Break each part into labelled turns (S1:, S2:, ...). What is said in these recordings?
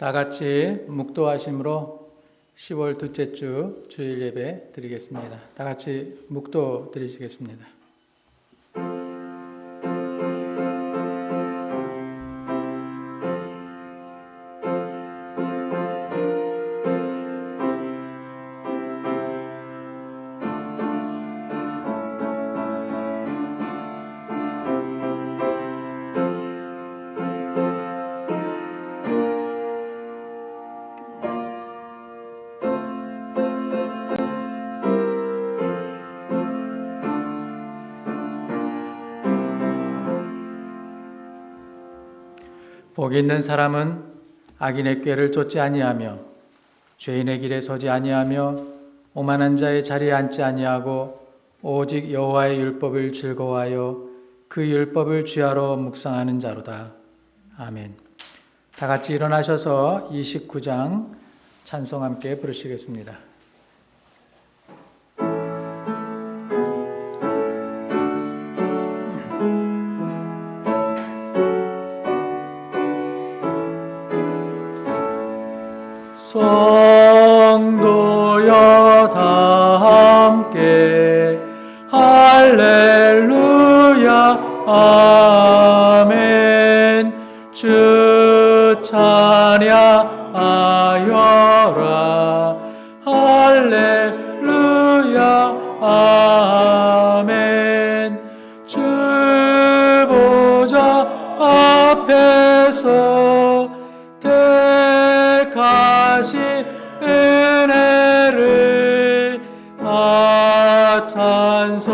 S1: 다 같이 묵도하심으로 10월 둘째 주 주일 예배 드리겠습니다. 다 같이 묵도 드리시겠습니다. 복이 있는 사람은 악인의 꾀를 쫓지 아니하며 죄인의 길에 서지 아니하며 오만한 자의 자리에 앉지 아니하고 오직 여호와의 율법을 즐거워하여 그 율법을 주야로 묵상하는 자로다. 아멘. 다 같이 일어나셔서 29장 찬송 함께 부르시겠습니다. 성도여 다 함께 할렐루야 아멘. 주 찬양하여라 할렐루야 아멘. 주 보좌 앞에서 택하신 은혜를 다 찬송하여라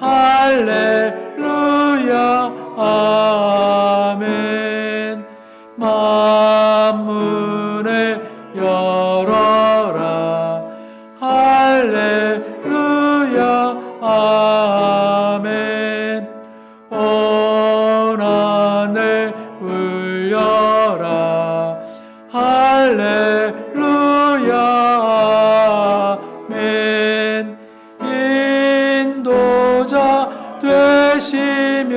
S1: 할렐루야 아멘. 만문을 열어라 할렐루야 아멘. 온 하늘 울려라 할렐루야 아멘. 인도자 되시며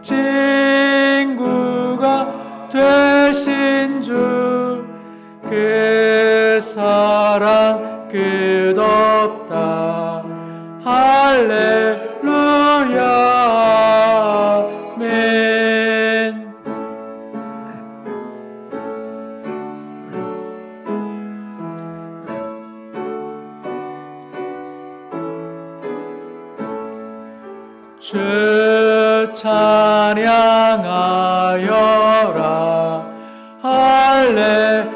S1: 친구가 되신 주 그 사랑 끝없다 할렐루야 아멘. 주 찬양하여라 할렐루야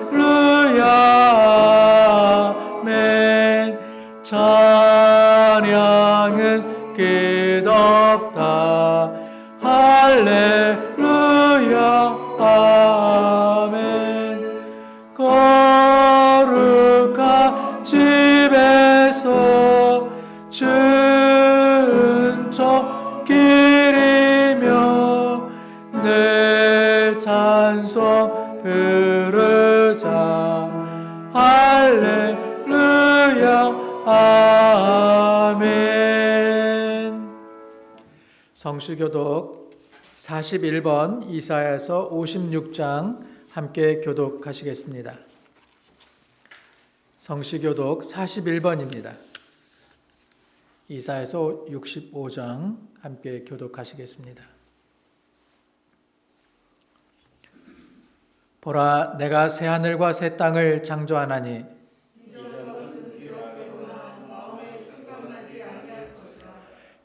S1: 아멘. 찬양은 끝없다 할렐루야 아멘. 거룩한 집에서 주은총 기리며 내 찬송 부르자 할렐루야 아멘. 성수교독 41번 이사야서 56장 함께 교독하시겠습니다. 성시교독 41번입니다. 이사야서 65장 함께 교독하시겠습니다. 보라, 내가 새 하늘과 새 땅을 창조하나니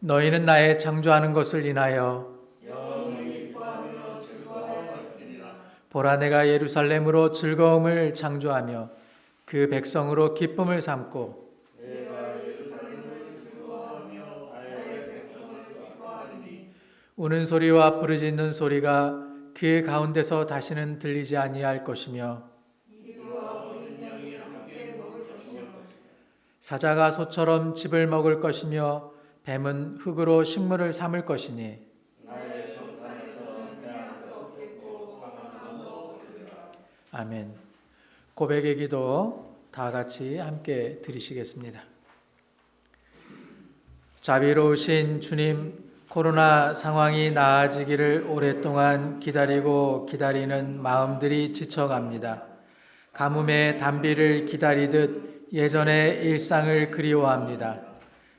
S1: 너희는 나의 창조하는 것을 인하여 보라, 내가 예루살렘으로 즐거움을 창조하며 그 백성으로 기쁨을 삼고 우는 소리와 부르짖는 소리가 그 가운데서 다시는 들리지 아니할 것이며 사자가 소처럼 즙을 먹을 것이며 뱀은 흙으로 식물을 삼을 것이니 아멘. 고백의 기도 다 같이 함께 드리시겠습니다. 자비로우신 주님, 코로나 상황이 나아지기를 오랫동안 기다리고 기다리는 마음들이 지쳐갑니다. 가뭄의 단비를 기다리듯 예전의 일상을 그리워합니다.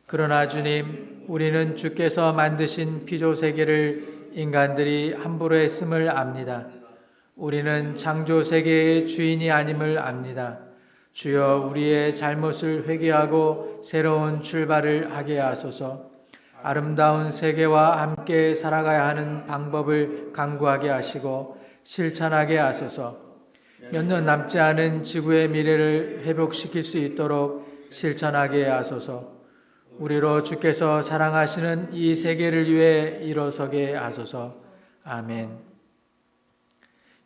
S1: 그러나 주님, 우리는 주께서 만드신 피조 세계를 인간들이 함부로 했음을 압니다. 우리는 창조 세계의 주인이 아님을 압니다. 주여, 우리의 잘못을 회개하고 새로운 출발을 하게 하소서. 아름다운 세계와 함께 살아가야 하는 방법을 강구하게 하시고 실천하게 하소서. 몇 년 남지 않은 지구의 미래를 회복시킬 수 있도록 실천하게 하소서. 우리로 주께서 사랑하시는 이 세계를 위해 일어서게 하소서. 아멘.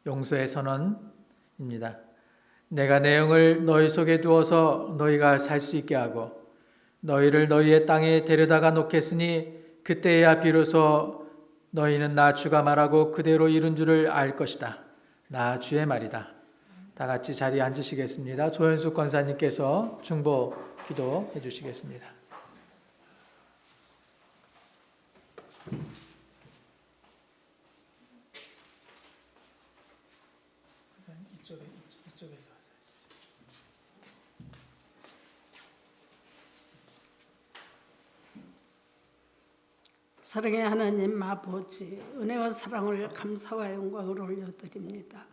S1: 용서의 선언입니다. 내가 내 영을 너희 속에 두어서 너희가 살 수 있게 하고 너희를 너희의 땅에 데려다가 놓겠으니 그때야 비로소 너희는 나 주가 말하고 그대로 이룬 줄을 알 것이다. 나 주의 말이다. 다 같이 자리에 앉으시겠습니다. 조현숙 권사님께서 중보 기도해 주시겠습니다. 이쪽에서
S2: 사랑의 하나님 아버지, 은혜와 사랑을 감사와 영광을 올려드립니다.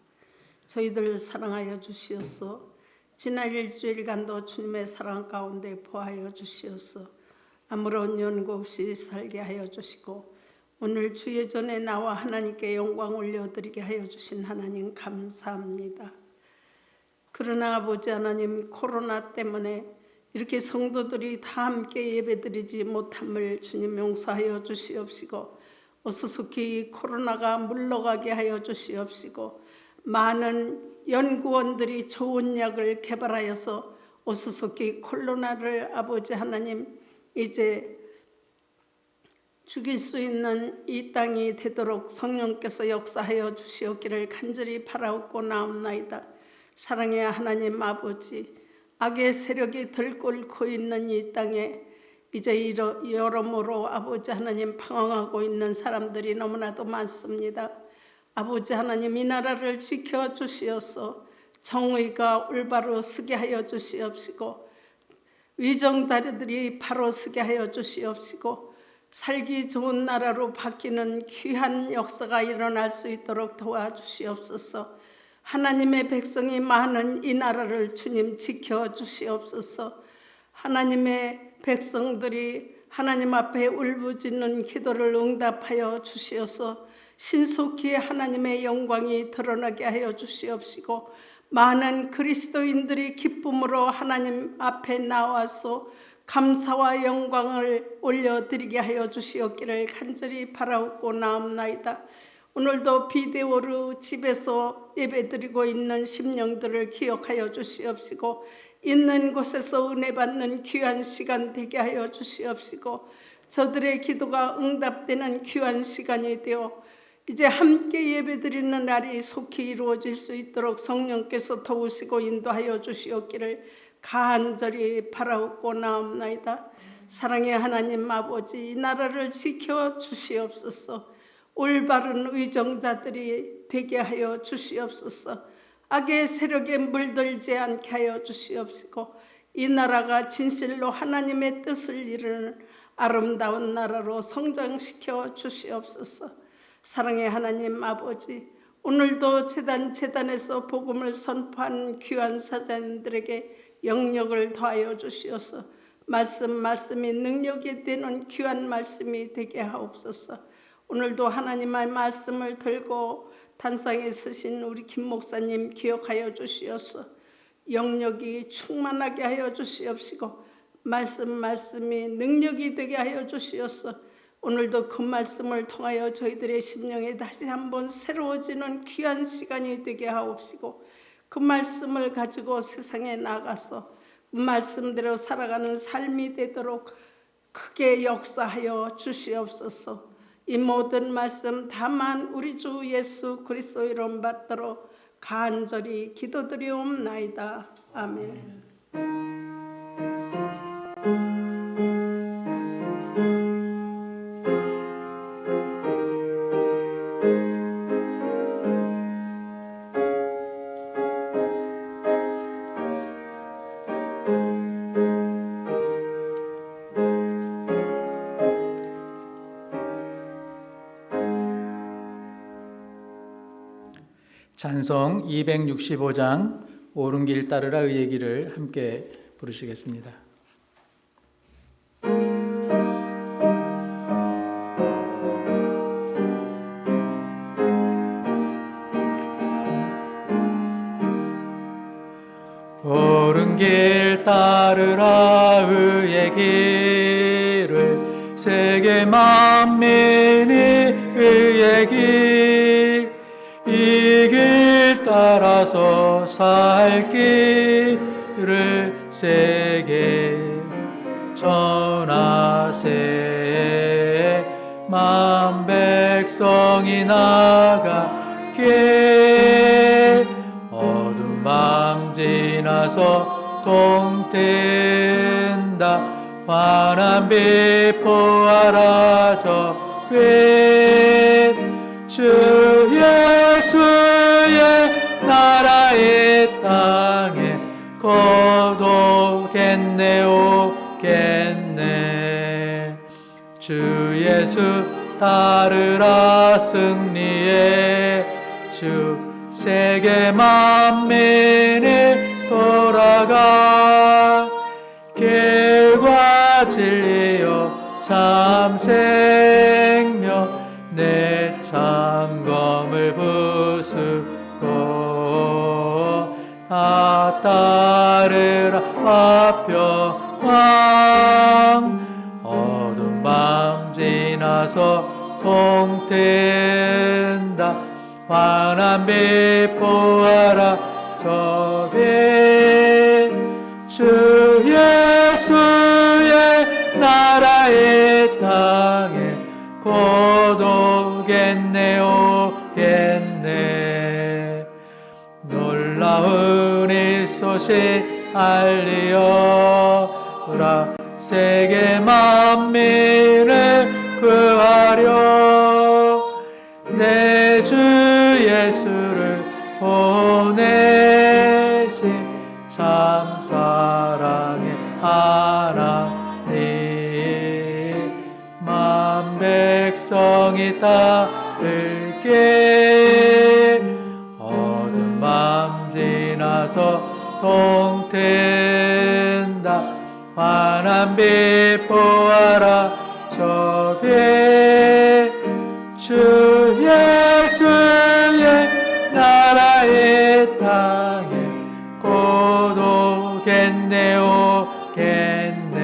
S2: 저희들 사랑하여 주시옵소. 지난 일주일간도 주님의 사랑 가운데 보하여 주시옵소. 아무런 연고 없이 살게 하여 주시고 오늘 주의 전에 나와 하나님께 영광 올려드리게 하여 주신 하나님 감사합니다. 그러나 아버지 하나님, 코로나 때문에 이렇게 성도들이 다 함께 예배드리지 못함을 주님 용서하여 주시옵시고 어수속히 코로나가 물러가게 하여 주시옵시고 많은 연구원들이 좋은 약을 개발하여서 어수속히 코로나를 아버지 하나님 이제 죽일 수 있는 이 땅이 되도록 성령께서 역사하여 주시옵기를 간절히 바라옵고 나옵나이다. 사랑의 하나님 아버지, 악의 세력이 들끓고 있는 이 땅에 이제 여러모로 아버지 하나님 방황하고 있는 사람들이 너무나도 많습니다. 아버지 하나님, 이 나라를 지켜주시옵소. 정의가 올바로 서게 하여 주시옵시고 위정다리들이 바로 서게 하여 주시옵시고 살기 좋은 나라로 바뀌는 귀한 역사가 일어날 수 있도록 도와주시옵소서. 하나님의 백성이 많은 이 나라를 주님 지켜주시옵소서. 하나님의 백성들이 하나님 앞에 울부짖는 기도를 응답하여 주시어서 신속히 하나님의 영광이 드러나게 하여 주시옵시고 많은 그리스도인들이 기쁨으로 하나님 앞에 나와서 감사와 영광을 올려드리게 하여 주시옵기를 간절히 바라옵고 나옵나이다. 오늘도 비데오로 집에서 예배드리고 있는 심령들을 기억하여 주시옵시고 있는 곳에서 은혜 받는 귀한 시간 되게 하여 주시옵시고 저들의 기도가 응답되는 귀한 시간이 되어 이제 함께 예배드리는 날이 속히 이루어질 수 있도록 성령께서 도우시고 인도하여 주시옵기를 간절히 바라옵고 나옵나이다. 사랑의 하나님 아버지, 이 나라를 지켜 주시옵소서. 올바른 의정자들이 되게 하여 주시옵소서. 악의 세력에 물들지 않게 하여 주시옵시고 이 나라가 진실로 하나님의 뜻을 이루는 아름다운 나라로 성장시켜 주시옵소서. 사랑의 하나님 아버지, 오늘도 재단에서 복음을 선포하는 귀한 사자님들에게 영역을 더하여 주시옵소서. 말씀이 능력이 되는 귀한 말씀이 되게 하옵소서. 오늘도 하나님의 말씀을 들고 단상에 서신 우리 김 목사님 기억하여 주시옵소서. 영역이 충만하게 하여 주시옵시고 말씀이 능력이 되게 하여 주시옵소서. 오늘도 그 말씀을 통하여 저희들의 심령에 다시 한번 새로워지는 귀한 시간이 되게 하옵시고 그 말씀을 가지고 세상에 나가서 그 말씀대로 살아가는 삶이 되도록 크게 역사하여 주시옵소서. 이 모든 말씀 다만 우리 주 예수 그리스도 이름 받도록 간절히 기도드리옵나이다. 아멘.
S1: 찬송 265장 옳은 길 따르라 의의 길을 함께 부르시겠습니다. 옳은 길 따르라 의의 길을 세계 만민이 의의 길 이 길 따라서 살 길을 세계 전하세 만 백성이 나가게 어두운 밤 지나서 동트인다 환한 빛 보아라 저 빛 주 예수의 나라의 땅에 거두겠네 오겠네 주 예수 따르라 승리의 주 세계 만민이 돌아가 길과 진리요 참 생명 내 창검을 부수고 다 따르라 화평왕 어두운 밤 지나서 동트인다 환한 빛 보아라 저 빛 주 예수의 나라의 땅에 고독겠네 오겠네 놀라운 이 소식 알리어라 세계 만민을 구하려 내 주 예수를 보내신 참 사랑의 하나님 만 백성이 따를게 어두운 밤 지나서 동트인다 환한 빛 보아라 저 빛 주 예수의 나라의 땅에 고독겠네 오겠네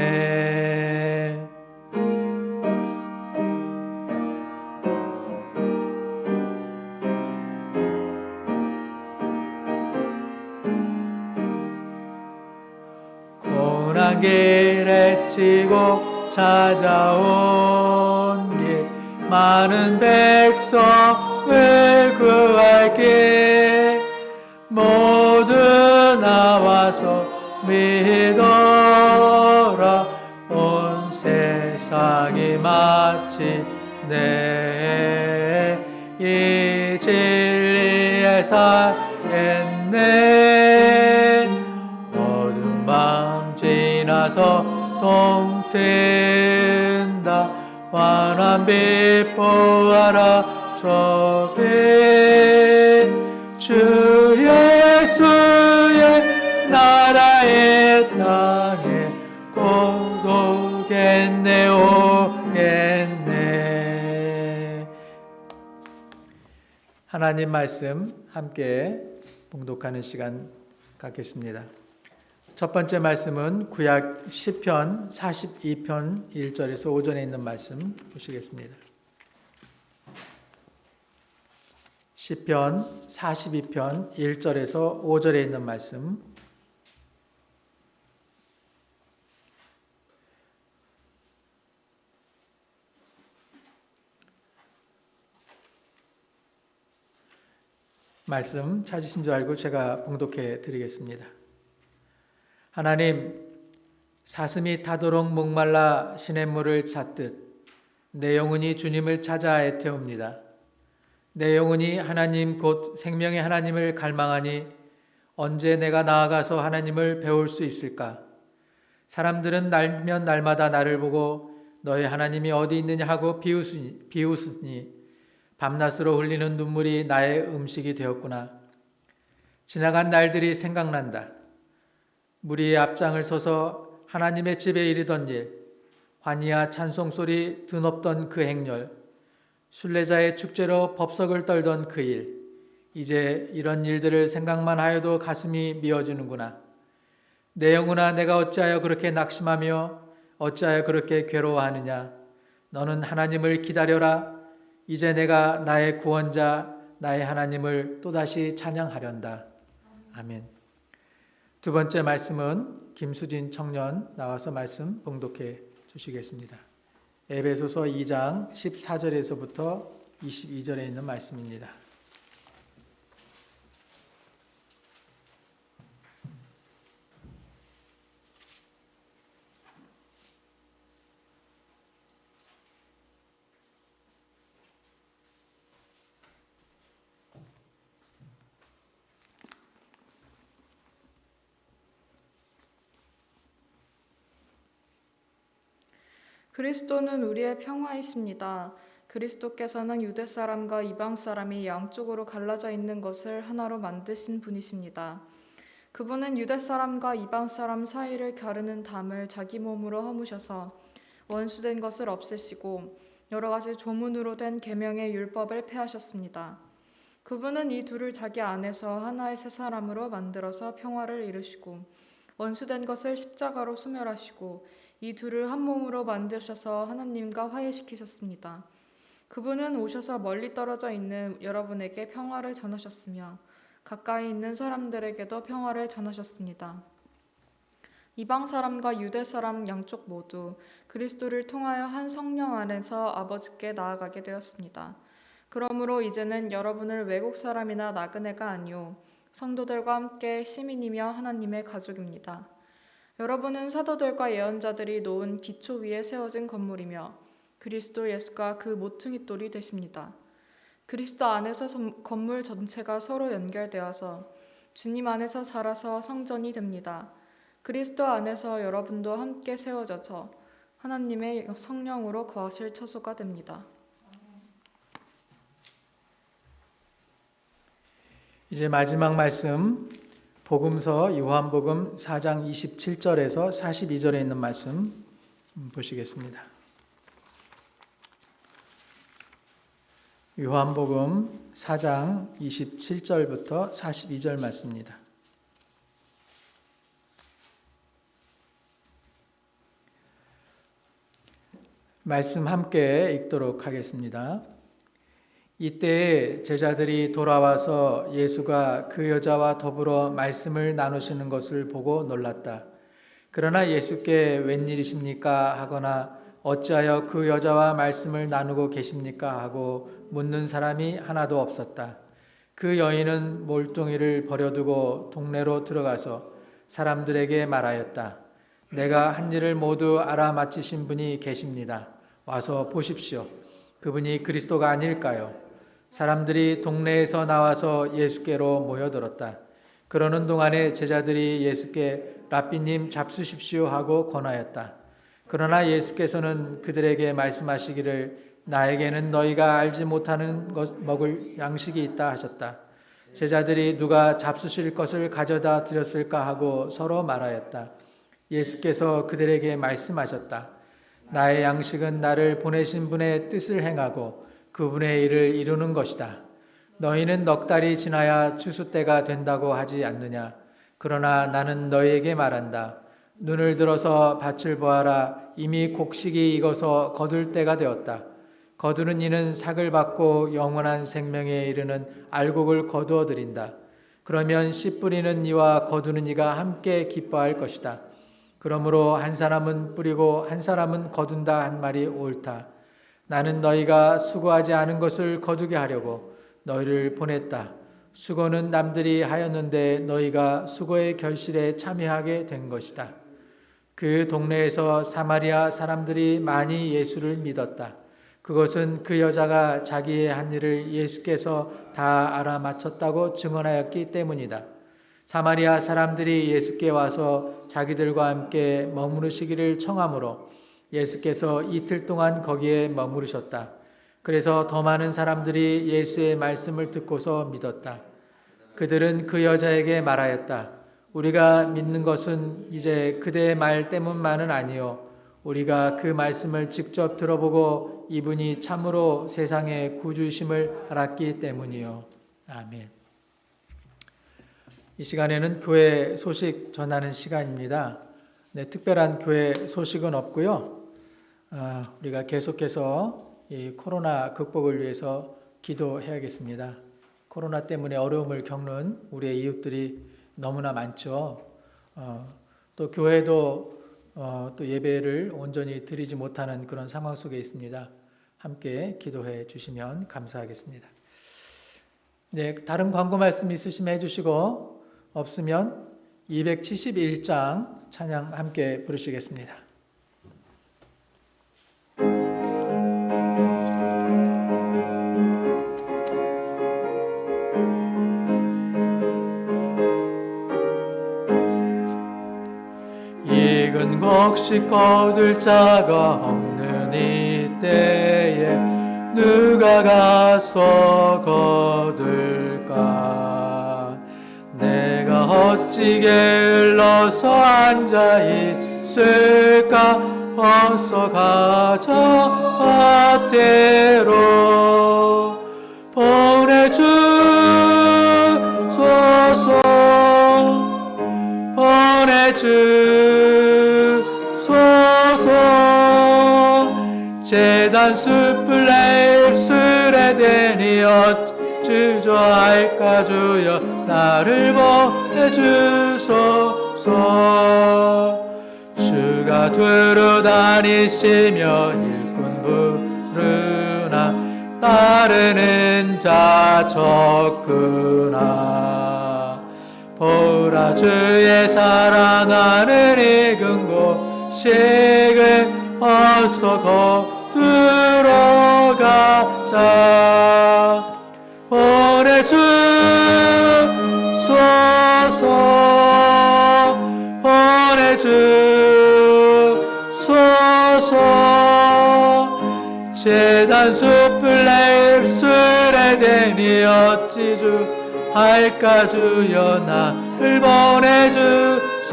S1: 고난 길에 치고 찾아온 길 많은 백성을 구할게 모두 나와서 믿어라 온 세상이 마치 내 이 진리에 살겠네 어두운 밤 지나서 동트인다 환한 빛 보아라 저 빛 주 예수의 나라의 땅에 고독겠네 오겠네 하나님 말씀 함께 봉독하는 시간 갖겠습니다. 첫 번째 말씀은 구약 시편 42편 1절에서 5절에 있는 말씀 보시겠습니다. 시편 42편 1절에서 5절에 있는 말씀 찾으신 줄 알고 제가 봉독해 드리겠습니다. 하나님, 사슴이 타도록 목말라 시냇물을 찾듯 내 영혼이 주님을 찾아 애태웁니다. 내 영혼이 하나님 곧 생명의 하나님을 갈망하니 언제 내가 나아가서 하나님을 배울 수 있을까? 사람들은 날면 날마다 나를 보고 너희 하나님이 어디 있느냐 하고 비웃으니 밤낮으로 흘리는 눈물이 나의 음식이 되었구나. 지나간 날들이 생각난다. 무리의 앞장을 서서 하나님의 집에 이르던 일, 환희와 찬송소리 드높던 그 행렬, 순례자의 축제로 법석을 떨던 그 일, 이제 이런 일들을 생각만 하여도 가슴이 미어지는구나. 내 영혼아, 내가 어찌하여 그렇게 낙심하며 어찌하여 그렇게 괴로워하느냐. 너는 하나님을 기다려라. 이제 내가 나의 구원자, 나의 하나님을 또다시 찬양하련다. 아멘. 두 번째 말씀은 김수진 청년 나와서 말씀 봉독해 주시겠습니다. 에베소서 2장 14절에서부터 22절에 있는 말씀입니다.
S3: 그리스도는 우리의 평화이십니다. 그리스도께서는 유대 사람과 이방 사람이 양쪽으로 갈라져 있는 것을 하나로 만드신 분이십니다. 그분은 유대 사람과 이방 사람 사이를 가르는 담을 자기 몸으로 허무셔서 원수된 것을 없애시고 여러 가지 조문으로 된 계명의 율법을 폐하셨습니다. 그분은 이 둘을 자기 안에서 하나의 새 사람으로 만들어서 평화를 이루시고 원수된 것을 십자가로 소멸하시고 이 둘을 한 몸으로 만드셔서 하나님과 화해시키셨습니다. 그분은 오셔서 멀리 떨어져 있는 여러분에게 평화를 전하셨으며 가까이 있는 사람들에게도 평화를 전하셨습니다. 이방 사람과 유대 사람 양쪽 모두 그리스도를 통하여 한 성령 안에서 아버지께 나아가게 되었습니다. 그러므로 이제는 여러분을 외국 사람이나 나그네가 아니요 성도들과 함께 시민이며 하나님의 가족입니다. 여러분은 사도들과 예언자들이 놓은 기초 위에 세워진 건물이며 그리스도 예수가 그 모퉁이 돌이 되십니다. 그리스도 안에서 건물 전체가 서로 연결되어서 주님 안에서 자라서 성전이 됩니다. 그리스도 안에서 여러분도 함께 세워져서 하나님의 성령으로 거하실 처소가 됩니다.
S1: 이제 마지막 말씀 복음서 요한복음 4장 27절에서 42절에 있는 말씀 보시겠습니다. 요한복음 4장 27절부터 42절 말씀입니다. 말씀 함께 읽도록 하겠습니다. 이때에 제자들이 돌아와서 예수가 그 여자와 더불어 말씀을 나누시는 것을 보고 놀랐다. 그러나 예수께 웬일이십니까 하거나 어찌하여 그 여자와 말씀을 나누고 계십니까 하고 묻는 사람이 하나도 없었다. 그 여인은 몰둥이를 버려두고 동네로 들어가서 사람들에게 말하였다. 내가 한 일을 모두 알아맞히신 분이 계십니다. 와서 보십시오. 그분이 그리스도가 아닐까요? 사람들이 동네에서 나와서 예수께로 모여들었다. 그러는 동안에 제자들이 예수께 랍비님 잡수십시오 하고 권하였다. 그러나 예수께서는 그들에게 말씀하시기를 나에게는 너희가 알지 못하는 것 먹을 양식이 있다 하셨다. 제자들이 누가 잡수실 것을 가져다 드렸을까 하고 서로 말하였다. 예수께서 그들에게 말씀하셨다. 나의 양식은 나를 보내신 분의 뜻을 행하고 그분의 일을 이루는 것이다. 너희는 넉 달이 지나야 추수 때가 된다고 하지 않느냐? 그러나 나는 너희에게 말한다. 눈을 들어서 밭을 보아라. 이미 곡식이 익어서 거둘 때가 되었다. 거두는 이는 삭을 받고 영원한 생명에 이르는 알곡을 거두어 드린다. 그러면 씨 뿌리는 이와 거두는 이가 함께 기뻐할 것이다. 그러므로 한 사람은 뿌리고 한 사람은 거둔다 한 말이 옳다. 나는 너희가 수고하지 않은 것을 거두게 하려고 너희를 보냈다. 수고는 남들이 하였는데 너희가 수고의 결실에 참여하게 된 것이다. 그 동네에서 사마리아 사람들이 많이 예수를 믿었다. 그것은 그 여자가 자기의 한 일을 예수께서 다 알아맞혔다고 증언하였기 때문이다. 사마리아 사람들이 예수께 와서 자기들과 함께 머무르시기를 청하므로 예수께서 이틀 동안 거기에 머무르셨다. 그래서 더 많은 사람들이 예수의 말씀을 듣고서 믿었다. 그들은 그 여자에게 말하였다. 우리가 믿는 것은 이제 그대의 말 때문만은 아니요 우리가 그 말씀을 직접 들어보고 이분이 참으로 세상의 구주심을 알았기 때문이요. 아멘. 이 시간에는 교회 소식 전하는 시간입니다. 네, 특별한 교회 소식은 없고요. 우리가 계속해서 이 코로나 극복을 위해서 기도해야겠습니다. 코로나 때문에 어려움을 겪는 우리의 이웃들이 너무나 많죠. 또 교회도 또 예배를 온전히 드리지 못하는 그런 상황 속에 있습니다. 함께 기도해 주시면 감사하겠습니다. 네, 다른 광고 말씀 있으시면 해주시고 없으면 271장 찬양 함께 부르시겠습니다. 익은 곡식 거둘 자가 없는 이때에 누가 가서 거둘까? 내가 어찌 게을러서 앉아 있을까? 어서 가자 밭으로 보내주소서 제단 숯불 내 입술에 대니 어찌주저할까 주여 나를 보내주소서 주가 두루 다니시며 일꾼 부르나 따르는 자 적구나 보라 주의 사랑하는 익은 곡식을 어서 거두러 가자 보내주소서 제단 숯불 내 입술에 대니 어찌 주할까 주여 나를 보내주소서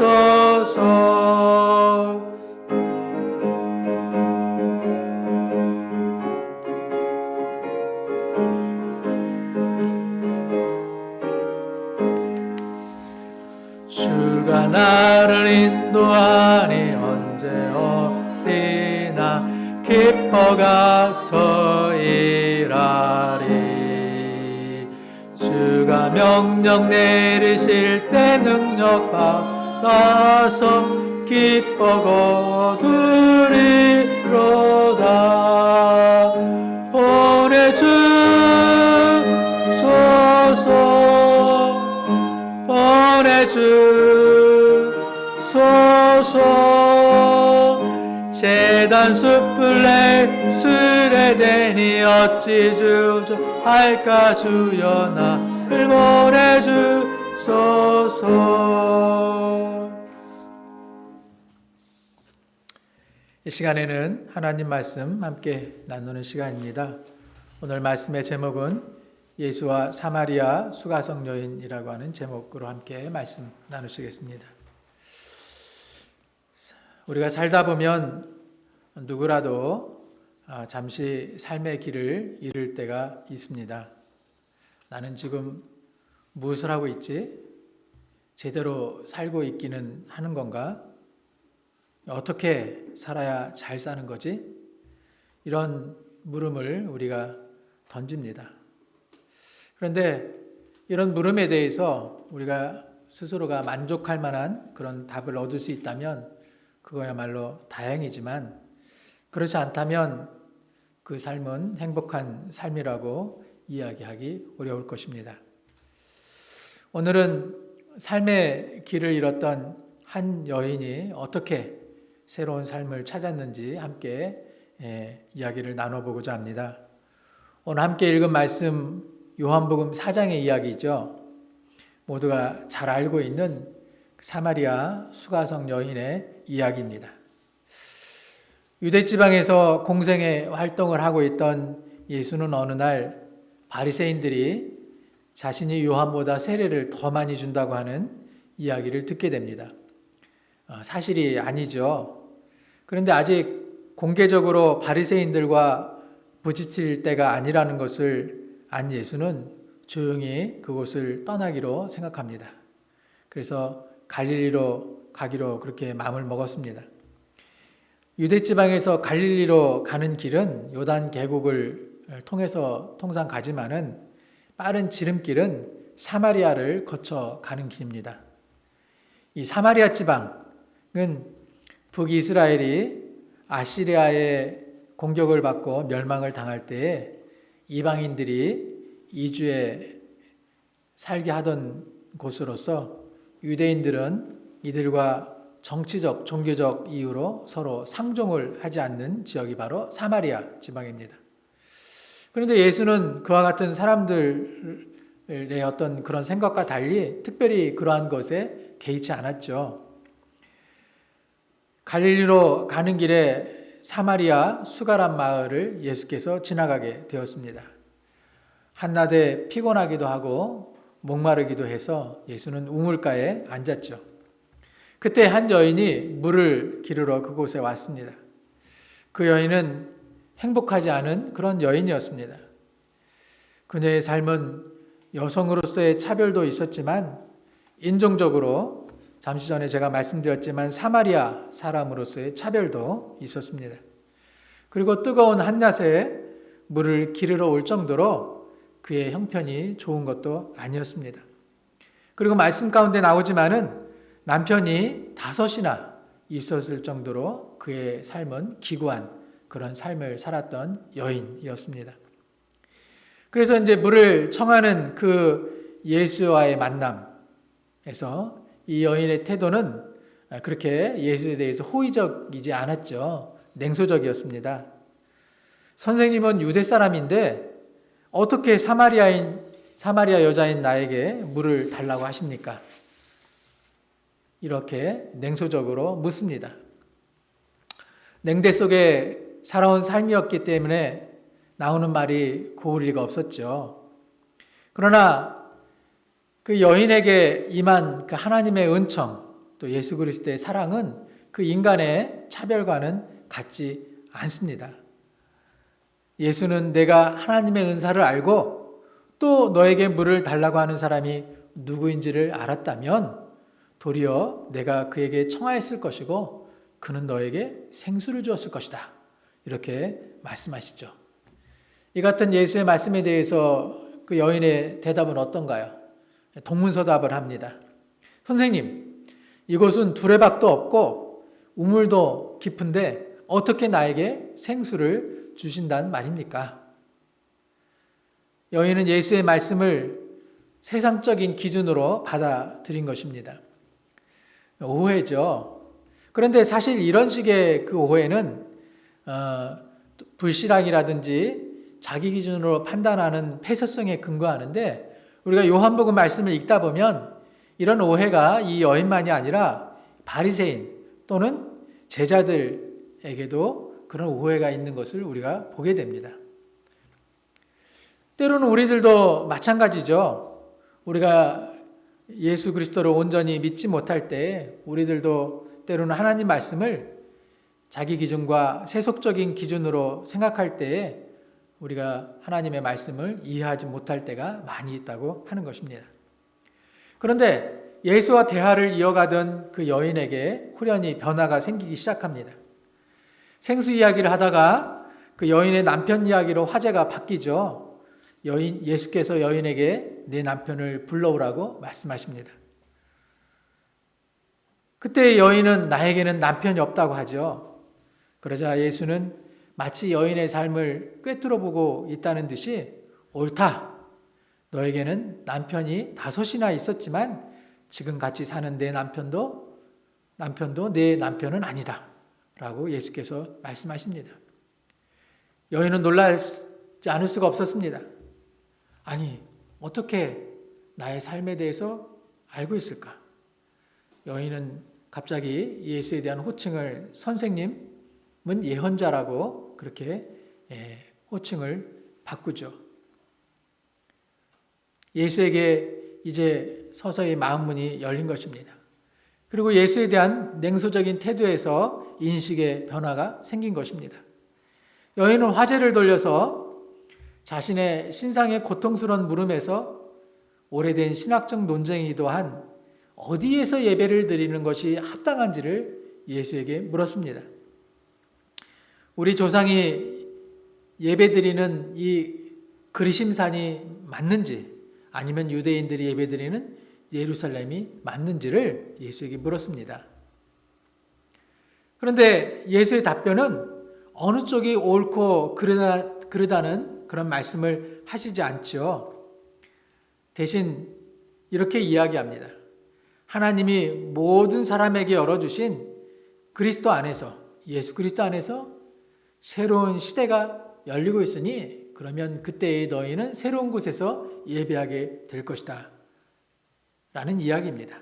S1: 주가 나를 인도하니 언제 어디나 기뻐 가서 일하리 주가 명령 내리실 때 능력 받아서 기뻐 거두리로다 보내주소서 제단 숯불 내 술에 대니 어찌 주저할까 주여 나를 보내주소서. 이 시간에는 하나님 말씀 함께 나누는 시간입니다. 오늘 말씀의 제목은 예수와 사마리아 수가성 여인이라고 하는 제목으로 함께 말씀 나누시겠습니다. 우리가 살다 보면 누구라도 잠시 삶의 길을 잃을 때가 있습니다. 나는 지금 무엇을 하고 있지? 제대로 살고 있기는 하는 건가? 어떻게 살아야 잘 사는 거지? 이런 물음을 우리가 던집니다. 그런데 이런 물음에 대해서 우리가 스스로가 만족할 만한 그런 답을 얻을 수 있다면 그거야말로 다행이지만 그렇지 않다면 그 삶은 행복한 삶이라고 이야기하기 어려울 것입니다. 오늘은 삶의 길을 잃었던 한 여인이 어떻게 새로운 삶을 찾았는지 함께 이야기를 나눠보고자 합니다. 오늘 함께 읽은 말씀 요한복음 4장의 이야기죠. 모두가 잘 알고 있는 사마리아 수가성 여인의 이야기입니다. 유대지방에서 공생의 활동을 하고 있던 예수는 어느 날 바리새인들이 자신이 요한보다 세례를 더 많이 준다고 하는 이야기를 듣게 됩니다. 사실이 아니죠. 그런데 아직 공개적으로 바리새인들과 부딪힐 때가 아니라는 것을 안 예수는 조용히 그곳을 떠나기로 생각합니다. 그래서 갈릴리로 가기로 그렇게 마음을 먹었습니다. 유대 지방에서 갈릴리로 가는 길은 요단 계곡을 통해서 통상 가지만은 빠른 지름길은 사마리아를 거쳐 가는 길입니다. 이 사마리아 지방은 북이스라엘이 아시리아의 공격을 받고 멸망을 당할 때에 이방인들이 이주에 살게 하던 곳으로서 유대인들은 이들과 정치적, 종교적 이유로 서로 상종을 하지 않는 지역이 바로 사마리아 지방입니다. 그런데 예수는 그와 같은 사람들의 어떤 그런 생각과 달리 특별히 그러한 것에 개의치 않았죠. 갈릴리로 가는 길에 사마리아 수가란 마을을 예수께서 지나가게 되었습니다. 한낮에 피곤하기도 하고 목마르기도 해서 예수는 우물가에 앉았죠. 그때 한 여인이 물을 기르러 그곳에 왔습니다. 그 여인은 행복하지 않은 그런 여인이었습니다. 그녀의 삶은 여성으로서의 차별도 있었지만 인종적으로 잠시 전에 제가 말씀드렸지만 사마리아 사람으로서의 차별도 있었습니다. 그리고 뜨거운 한낮에 물을 기르러 올 정도로 그의 형편이 좋은 것도 아니었습니다. 그리고 말씀 가운데 나오지만은 남편이 5이나 있었을 정도로 그의 삶은 기구한 그런 삶을 살았던 여인이었습니다. 그래서 이제 물을 청하는 그 예수와의 만남에서 이 여인의 태도는 그렇게 예수에 대해서 호의적이지 않았죠. 냉소적이었습니다. 선생님은 유대 사람인데 어떻게 사마리아 여자인 나에게 물을 달라고 하십니까? 이렇게 냉소적으로 묻습니다. 냉대 속에 살아온 삶이었기 때문에 나오는 말이 고울 리가 없었죠. 그러나 그 여인에게 임한 그 하나님의 은총, 또 예수 그리스도의 사랑은 그 인간의 차별과는 같지 않습니다. 예수는 내가 하나님의 은사를 알고 또 너에게 물을 달라고 하는 사람이 누구인지를 알았다면 도리어 내가 그에게 청하였을 것이고 그는 너에게 생수를 주었을 것이다. 이렇게 말씀하시죠. 이 같은 예수의 말씀에 대해서 그 여인의 대답은 어떤가요? 동문서답을 합니다. 선생님, 이곳은 두레박도 없고 우물도 깊은데 어떻게 나에게 생수를 주신다는 말입니까? 여인은 예수의 말씀을 세상적인 기준으로 받아들인 것입니다. 오해죠. 그런데 사실 이런 식의 그 오해는 불신앙이라든지 자기 기준으로 판단하는 폐쇄성에 근거하는데 우리가 요한복음 말씀을 읽다 보면 이런 오해가 이 여인만이 아니라 바리새인 또는 제자들에게도 그런 오해가 있는 것을 우리가 보게 됩니다. 때로는 우리들도 마찬가지죠. 우리가 예수 그리스도를 온전히 믿지 못할 때 우리들도 때로는 하나님 말씀을 자기 기준과 세속적인 기준으로 생각할 때에 우리가 하나님의 말씀을 이해하지 못할 때가 많이 있다고 하는 것입니다. 그런데 예수와 대화를 이어가던 그 여인에게 후련히 변화가 생기기 시작합니다. 생수 이야기를 하다가 그 여인의 남편 이야기로 화제가 바뀌죠. 예수께서 여인에게 내 남편을 불러오라고 말씀하십니다. 그때 여인은 나에게는 남편이 없다고 하죠. 그러자 예수는 마치 여인의 삶을 꿰뚫어 보고 있다는 듯이 옳다. 너에게는 남편이 5이나 있었지만 지금 같이 사는 내 남편도 내 남편은 아니다. 라고 예수께서 말씀하십니다. 여인은 놀라지 않을 수가 없었습니다. 아니, 어떻게 나의 삶에 대해서 알고 있을까? 여인은 갑자기 예수에 대한 호칭을 선생님은 예언자라고 그렇게 호칭을 바꾸죠. 예수에게 이제 서서히 마음 문이 열린 것입니다. 그리고 예수에 대한 냉소적인 태도에서 인식의 변화가 생긴 것입니다. 여인은 화제를 돌려서 자신의 신상의 고통스러운 물음에서 오래된 신학적 논쟁이기도 한 어디에서 예배를 드리는 것이 합당한지를 예수에게 물었습니다. 우리 조상이 예배 드리는 이 그리심산이 맞는지 아니면 유대인들이 예배 드리는 예루살렘이 맞는지를 예수에게 물었습니다. 그런데 예수의 답변은 어느 쪽이 옳고 그르다는 그런 말씀을 하시지 않죠. 대신 이렇게 이야기합니다. 하나님이 모든 사람에게 열어주신 그리스도 안에서, 예수 그리스도 안에서 새로운 시대가 열리고 있으니 그러면 그때의 너희는 새로운 곳에서 예배하게 될 것이다 라는 이야기입니다.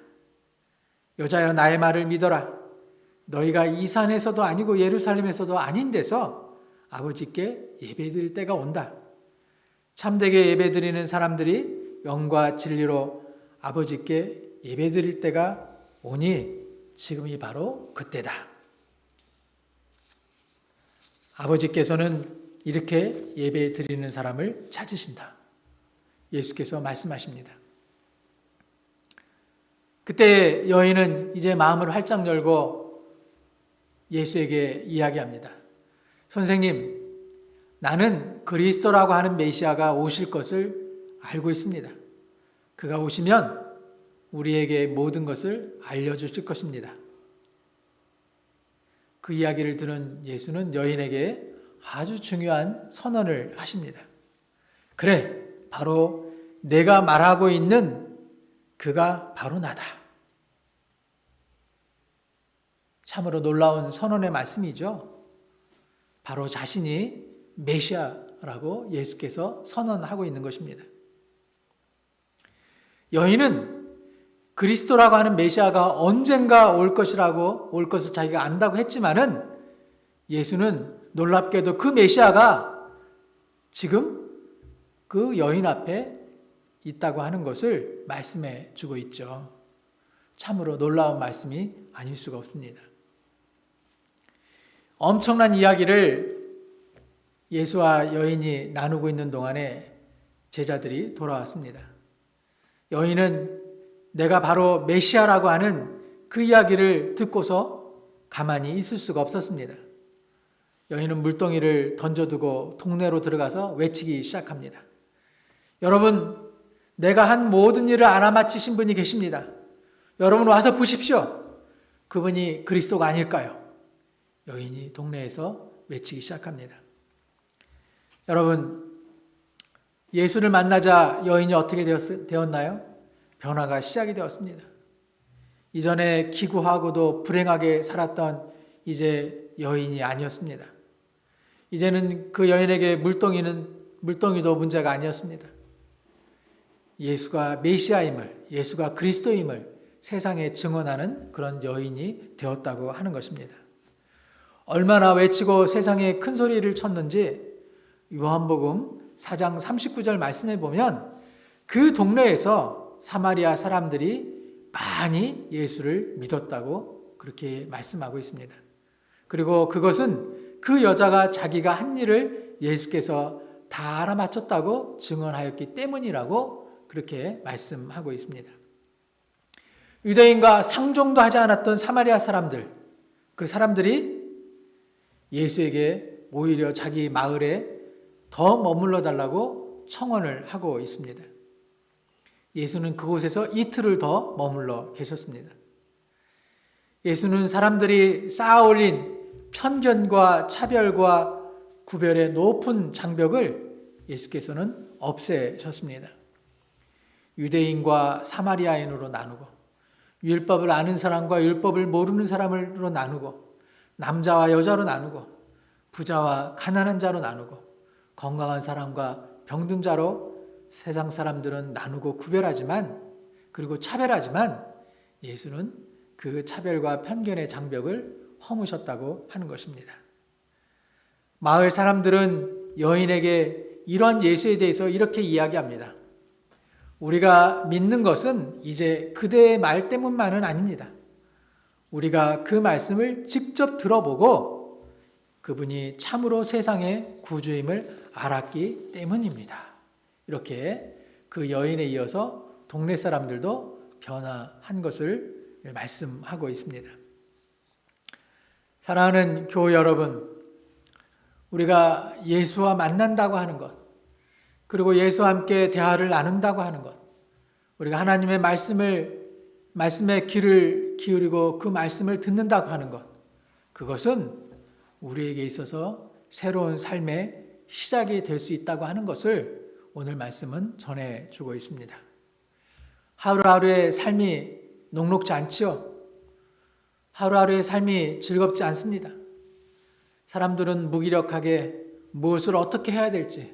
S1: 여자여 나의 말을 믿어라. 너희가 이 산에서도 아니고 예루살렘에서도 아닌 데서 아버지께 예배드릴 때가 온다. 참되게 예배드리는 사람들이 영과 진리로 아버지께 예배드릴 때가 오니 지금이 바로 그때다. 아버지께서는 이렇게 예배드리는 사람을 찾으신다. 예수께서 말씀하십니다. 그때 여인은 이제 마음을 활짝 열고 예수에게 이야기합니다. 선생님, 나는 그리스도라고 하는 메시아가 오실 것을 알고 있습니다. 그가 오시면 우리에게 모든 것을 알려주실 것입니다. 그 이야기를 들은 예수는 여인에게 아주 중요한 선언을 하십니다. 그래, 바로 내가 말하고 있는 그가 바로 나다. 참으로 놀라운 선언의 말씀이죠. 바로 자신이 메시아라고 예수께서 선언하고 있는 것입니다. 여인은 그리스도라고 하는 메시아가 언젠가 올 것을 자기가 안다고 했지만은 예수는 놀랍게도 그 메시아가 지금 그 여인 앞에 있다고 하는 것을 말씀해 주고 있죠. 참으로 놀라운 말씀이 아닐 수가 없습니다. 엄청난 이야기를 예수와 여인이 나누고 있는 동안에 제자들이 돌아왔습니다. 여인은 내가 바로 메시아라고 하는 그 이야기를 듣고서 가만히 있을 수가 없었습니다. 여인은 물동이를 던져두고 동네로 들어가서 외치기 시작합니다. 여러분, 내가 한 모든 일을 알아맞히신 분이 계십니다. 여러분 와서 보십시오. 그분이 그리스도가 아닐까요? 여인이 동네에서 외치기 시작합니다. 여러분, 예수를 만나자 여인이 어떻게 되었나요? 변화가 시작이 되었습니다. 이전에 기구하고도 불행하게 살았던 이제 여인이 아니었습니다. 이제는 그 여인에게 물동이도 문제가 아니었습니다. 예수가 메시아임을, 예수가 그리스도임을 세상에 증언하는 그런 여인이 되었다고 하는 것입니다. 얼마나 외치고 세상에 큰 소리를 쳤는지 요한복음 4장 39절 말씀에 보면 그 동네에서 사마리아 사람들이 많이 예수를 믿었다고 그렇게 말씀하고 있습니다. 그리고 그것은 그 여자가 자기가 한 일을 예수께서 다 알아맞혔다고 증언하였기 때문이라고 그렇게 말씀하고 있습니다. 유대인과 상종도 하지 않았던 사마리아 사람들, 그 사람들이 예수에게 오히려 자기 마을에 더 머물러 달라고 청원을 하고 있습니다. 예수는 그곳에서 이틀을 더 머물러 계셨습니다. 예수는 사람들이 쌓아올린 편견과 차별과 구별의 높은 장벽을 예수께서는 없애셨습니다. 유대인과 사마리아인으로 나누고 율법을 아는 사람과 율법을 모르는 사람으로 나누고 남자와 여자로 나누고 부자와 가난한 자로 나누고 건강한 사람과 병든 자로 세상 사람들은 나누고 구별하지만 그리고 차별하지만 예수는 그 차별과 편견의 장벽을 허무셨다고 하는 것입니다. 마을 사람들은 여인에게 이러한 예수에 대해서 이렇게 이야기합니다. 우리가 믿는 것은 이제 그대의 말 때문만은 아닙니다. 우리가 그 말씀을 직접 들어보고 그분이 참으로 세상의 구주임을 알았기 때문입니다. 이렇게 그 여인에 이어서 동네 사람들도 변화한 것을 말씀하고 있습니다. 사랑하는 교회 여러분, 우리가 예수와 만난다고 하는 것, 그리고 예수와 함께 대화를 나눈다고 하는 것, 우리가 하나님의 말씀에 귀를 기울이고 그 말씀을 듣는다고 하는 것, 그것은 우리에게 있어서 새로운 삶의 시작이 될 수 있다고 하는 것을 오늘 말씀은 전해주고 있습니다. 하루하루의 삶이 녹록지 않지요. 하루하루의 삶이 즐겁지 않습니다. 사람들은 무기력하게 무엇을 어떻게 해야 될지,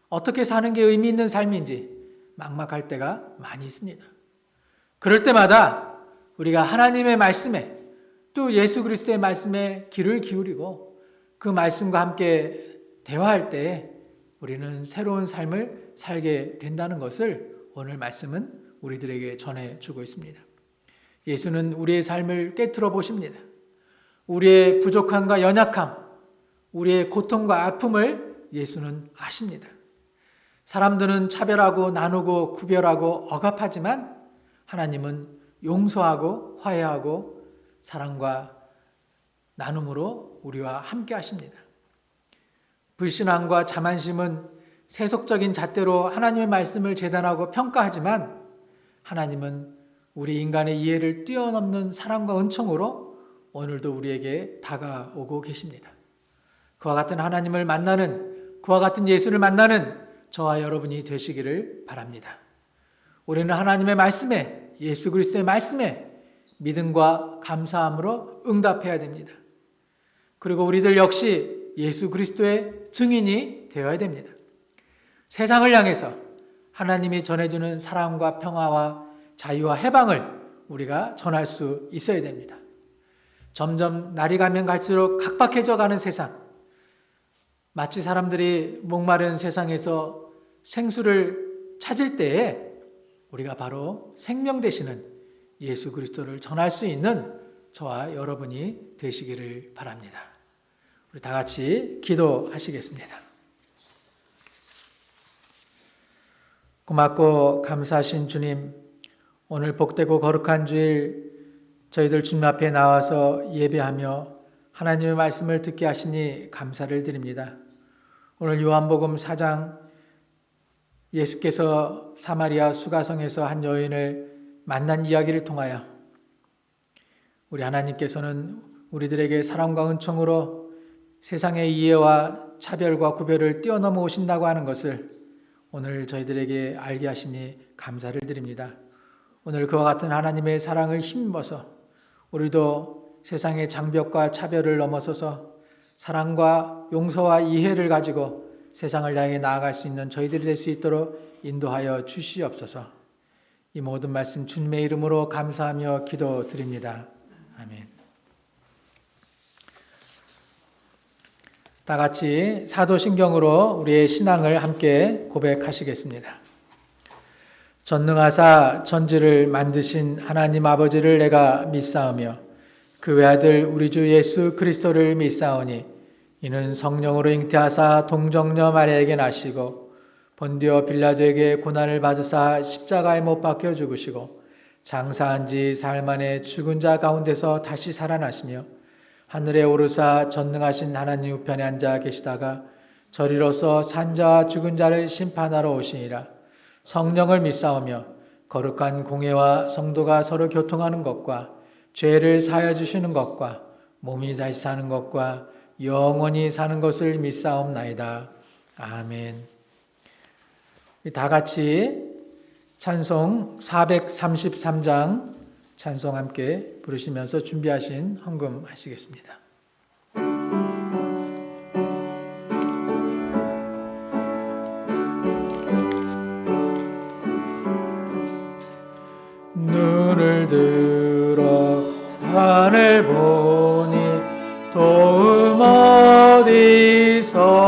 S1: 어떻게 사는 게 의미 있는 삶인지 막막할 때가 많이 있습니다. 그럴 때마다 우리가 하나님의 말씀에 또 예수 그리스도의 말씀에 귀를 기울이고 그 말씀과 함께 대화할 때 우리는 새로운 삶을 살게 된다는 것을 오늘 말씀은 우리들에게 전해주고 있습니다. 예수는 우리의 삶을 깨트려 보십니다. 우리의 부족함과 연약함, 우리의 고통과 아픔을 예수는 아십니다. 사람들은 차별하고 나누고 구별하고 억압하지만 하나님은 용서하고 화해하고 사랑과 나눔으로 우리와 함께 하십니다. 불신앙과 자만심은 세속적인 잣대로 하나님의 말씀을 재단하고 평가하지만 하나님은 우리 인간의 이해를 뛰어넘는 사랑과 은총으로 오늘도 우리에게 다가오고 계십니다. 그와 같은 하나님을 만나는, 그와 같은 예수를 만나는 저와 여러분이 되시기를 바랍니다. 우리는 하나님의 말씀에, 예수 그리스도의 말씀에 믿음과 감사함으로 응답해야 됩니다. 그리고 우리들 역시 예수 그리스도의 증인이 되어야 됩니다. 세상을 향해서 하나님이 전해주는 사랑과 평화와 자유와 해방을 우리가 전할 수 있어야 됩니다. 점점 날이 가면 갈수록 각박해져 가는 세상, 마치 사람들이 목마른 세상에서 생수를 찾을 때에 우리가 바로 생명 되시는 예수 그리스도를 전할 수 있는 저와 여러분이 되시기를 바랍니다. 우리 다 같이 기도하시겠습니다. 고맙고 감사하신 주님, 오늘 복되고 거룩한 주일 저희들 주님 앞에 나와서 예배하며 하나님의 말씀을 듣게 하시니 감사를 드립니다. 오늘 요한복음 4장 예수께서 사마리아 수가성에서 한 여인을 만난 이야기를 통하여 우리 하나님께서는 우리들에게 사랑과 은총으로 세상의 이해와 차별과 구별을 뛰어넘어 오신다고 하는 것을 오늘 저희들에게 알게 하시니 감사를 드립니다. 오늘 그와 같은 하나님의 사랑을 힘입어서 우리도 세상의 장벽과 차별을 넘어서서 사랑과 용서와 이해를 가지고 세상을 향해 나아갈 수 있는 저희들이 될 수 있도록 인도하여 주시옵소서. 이 모든 말씀 주님의 이름으로 감사하며 기도드립니다. 아멘. 다 같이 사도신경으로 우리의 신앙을 함께 고백하시겠습니다. 전능하사 천지를 만드신 하나님 아버지를 내가 믿사오며 그 외아들 우리 주 예수 그리스도를 믿사오니 이는 성령으로 잉태하사 동정녀 마리아에게 나시고 본디오 빌라도에게 고난을 받으사 십자가에 못 박혀 죽으시고 장사한 지 사흘 만에 죽은 자 가운데서 다시 살아나시며 하늘에 오르사 전능하신 하나님 우편에 앉아 계시다가 저리로서 산자와 죽은 자를 심판하러 오시니라. 성령을 믿사오며 거룩한 공회와 성도가 서로 교통하는 것과 죄를 사하여 주시는 것과 몸이 다시 사는 것과 영원히 사는 것을 믿사옵나이다. 아멘. 다 같이 찬송 433장 찬송 함께 부르시면서 준비하신 헌금 하시겠습니다. 눈을 들어 산을 보니 도움 어디서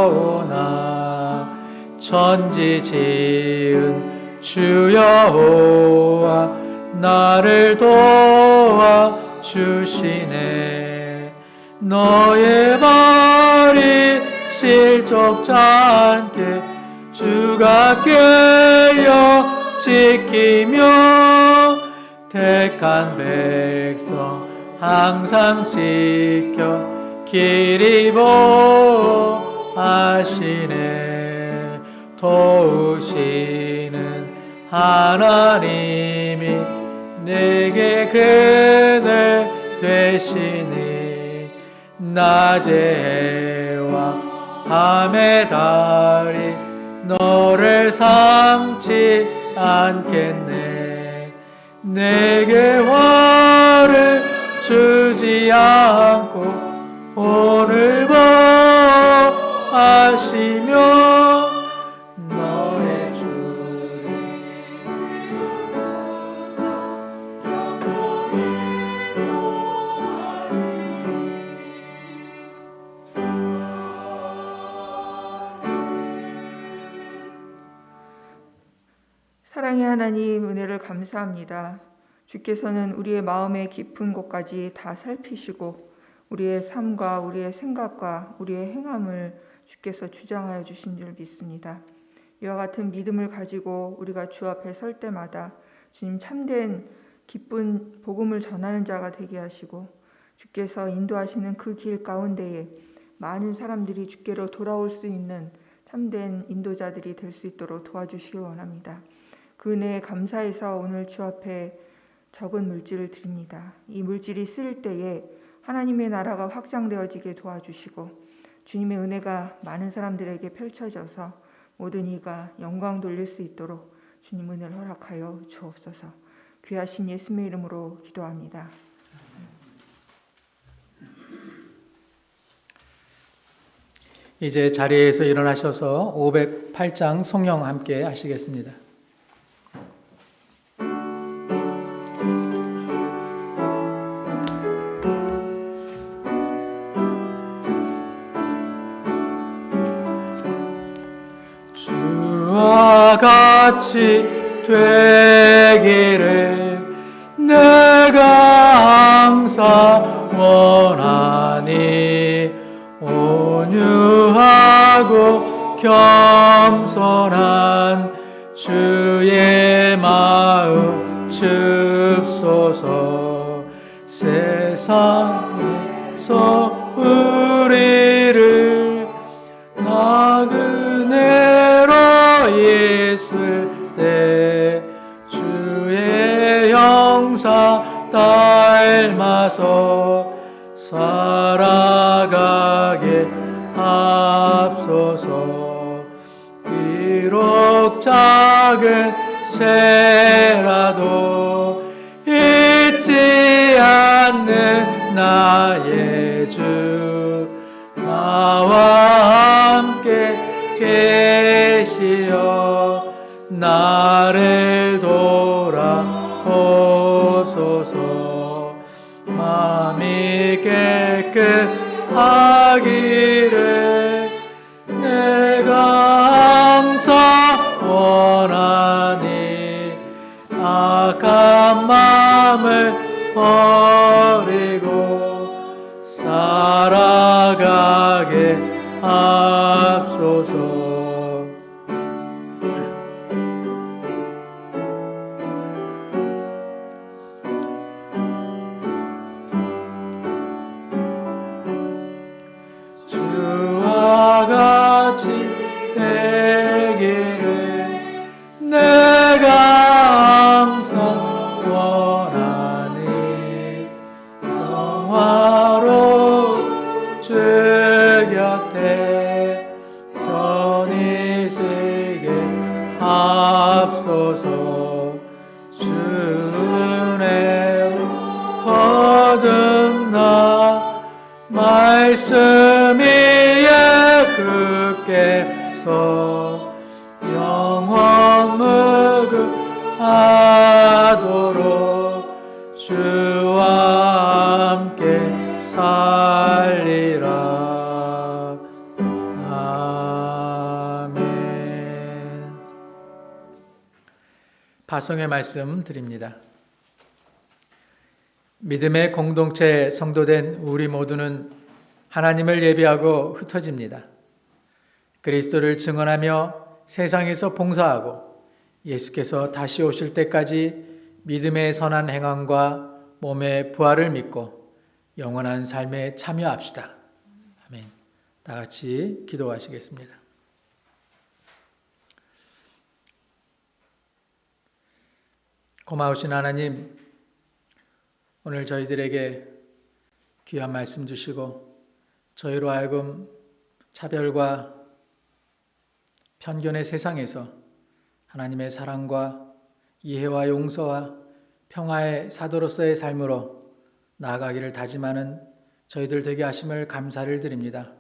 S1: 오나 천지 지은 주 여호와 나를 도와 주시네. 너의 발이 실족치 않게 주가 깨어 지키며 택한 백성 항상 지켜 길이 보호하시네. 도우시는 하나님이 내게 그늘 되시니 낮의 해와 밤의 달이 너를 상치 않겠네. 내게 화를 주지 않고 오늘 보호하시며 너의 주를
S4: 사랑의 하나님, 은혜를 감사합니다. 주께서는 우리의 마음의 깊은 곳까지 다 살피시고 우리의 삶과 우리의 생각과 우리의 행함을 주께서 주장하여 주신 줄 믿습니다. 이와 같은 믿음을 가지고 우리가 주 앞에 설 때마다 주님 참된 기쁜 복음을 전하는 자가 되게 하시고 주께서 인도하시는 그 길 가운데에 많은 사람들이 주께로 돌아올 수 있는 참된 인도자들이 될 수 있도록 도와주시기 원합니다. 그 은혜에 감사해서 오늘 주 앞에 적은 물질을 드립니다. 이 물질이 쓰일 때에 하나님의 나라가 확장되어지게 도와주시고 주님의 은혜가 많은 사람들에게 펼쳐져서 모든 이가 영광 돌릴 수 있도록 주님 은혜를 허락하여 주옵소서. 귀하신 예수님의 이름으로 기도합니다.
S1: 이제 자리에서 일어나셔서 508장 성령 함께 하시겠습니다. 주와 같이 되기를 내가 항상 원하니 온유하고 겸손한 주의 마음 줍소서. 세상에서 우리를 나그네로 있을 때 주의 형상 닮아서 살아가게 하옵소서. 비록 작은 새라도 잊지 않는 나의 주 나와 함께 계시어 나를 돌아보소서. 마음이 깨끗하기를 내가 항상 원하니 악한 마음을 버리고 살아가게 하옵소서. 주와 같이 되기를 내가 항상 원하니 영화로운 주 곁에 편히 쓰게 하옵소서. 주 은혜로 거듭나 말씀이 굳게서 영원 무궁하도록 주와 함께 살리라. 아멘. 파송의 말씀 드립니다. 믿음의 공동체 성도된 우리 모두는 하나님을 예배하고 흩어집니다. 그리스도를 증언하며 세상에서 봉사하고 예수께서 다시 오실 때까지 믿음의 선한 행함과 몸의 부활을 믿고 영원한 삶에 참여합시다. 아멘. 다 같이 기도하시겠습니다. 고마우신 하나님, 오늘 저희들에게 귀한 말씀 주시고 저희로 하여금 차별과 편견의 세상에서 하나님의 사랑과 이해와 용서와 평화의 사도로서의 삶으로 나아가기를 다짐하는 저희들 되게 하심을 감사를 드립니다.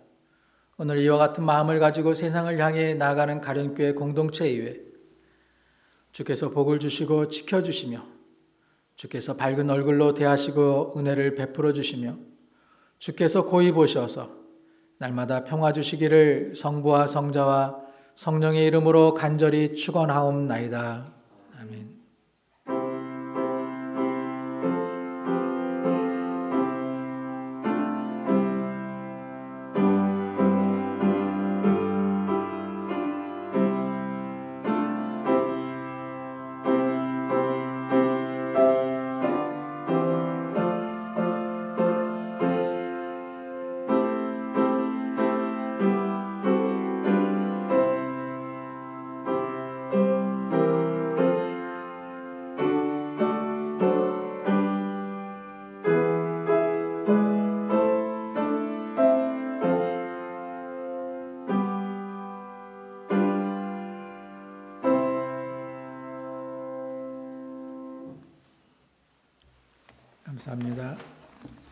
S1: 오늘 이와 같은 마음을 가지고 세상을 향해 나아가는 가련교회 공동체 이외 주께서 복을 주시고 지켜주시며 주께서 밝은 얼굴로 대하시고 은혜를 베풀어 주시며 주께서 고이 보셔서 날마다 평화 주시기를 성부와 성자와 성령의 이름으로 간절히 축원하옵나이다. 아멘. 감사합니다.